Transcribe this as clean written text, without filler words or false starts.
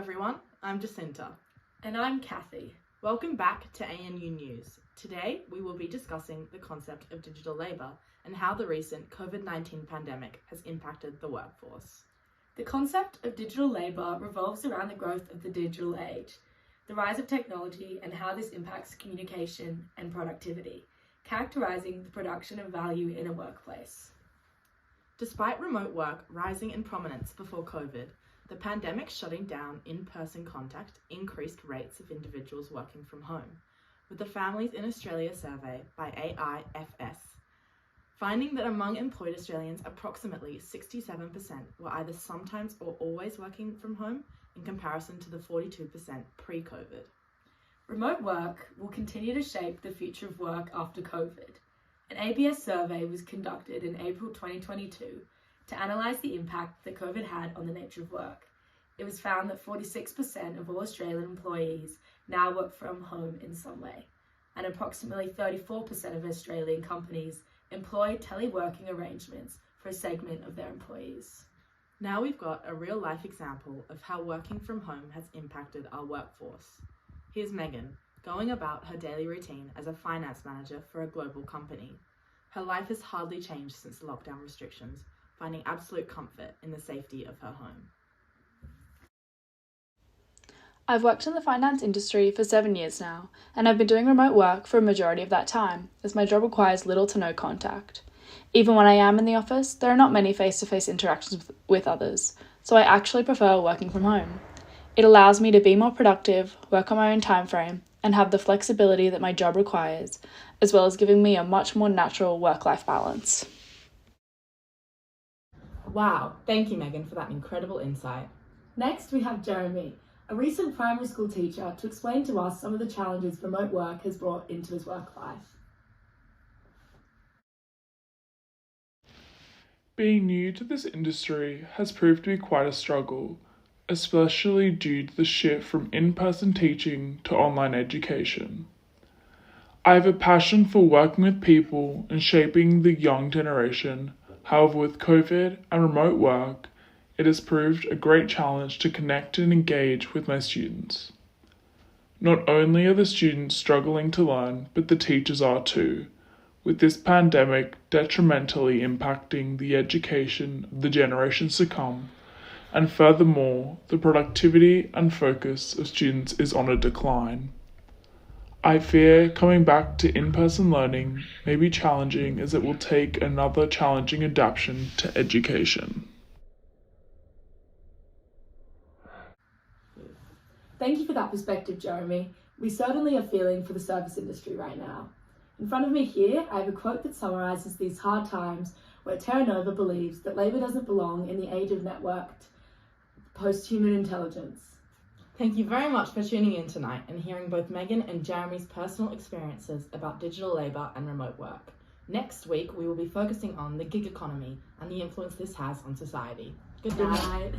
everyone, I'm Jacinta. And I'm Kathy. Welcome back to ANU News. Today we will be discussing the concept of digital labour and how the recent COVID-19 pandemic has impacted the workforce. The concept of digital labour revolves around the growth of the digital age, the rise of technology and how this impacts communication and productivity, characterising the production of value in a workplace. Despite remote work rising in prominence before COVID, the pandemic shutting down in-person contact increased rates of individuals working from home, with the Families in Australia survey by AIFS finding that among employed Australians, approximately 67% were either sometimes or always working from home in comparison to the 42% pre-COVID. Remote work will continue to shape the future of work after COVID. An ABS survey was conducted in April 2022 to analyse the impact that COVID had on the nature of work. It was found that 46% of all Australian employees now work from home in some way, and approximately 34% of Australian companies employ teleworking arrangements for a segment of their employees. Now we've got a real-life example of how working from home has impacted our workforce. Here's Megan, going about her daily routine as a finance manager for a global company. Her life has hardly changed since the lockdown restrictions, finding absolute comfort in the safety of her home. I've worked in the finance industry for 7 years now, and I've been doing remote work for a majority of that time, as my job requires little to no contact. Even when I am in the office, there are not many face-to-face interactions with others, so I actually prefer working from home. It allows me to be more productive, work on my own time frame, and have the flexibility that my job requires, as well as giving me a much more natural work-life balance. Wow, thank you Megan for that incredible insight. Next we have Jeremy, a recent primary school teacher, to explain to us some of the challenges remote work has brought into his work life. Being new to this industry has proved to be quite a struggle, especially due to the shift from in-person teaching to online education. I have a passion for working with people and shaping the young generation. However, with COVID and remote work, it has proved a great challenge to connect and engage with my students. Not only are the students struggling to learn, but the teachers are too, with this pandemic detrimentally impacting the education of the generations to come, and furthermore, the productivity and focus of students is on a decline. I fear coming back to in-person learning may be challenging, as it will take another challenging adaptation to education. Thank you for that perspective, Jeremy. We certainly are feeling for the service industry right now. In front of me here, I have a quote that summarises these hard times, where Terra Nova believes that labour doesn't belong in the age of networked post-human intelligence. Thank you very much for tuning in tonight and hearing both Megan and Jeremy's personal experiences about digital labour and remote work. Next week, we will be focusing on the gig economy and the influence this has on society. Good night.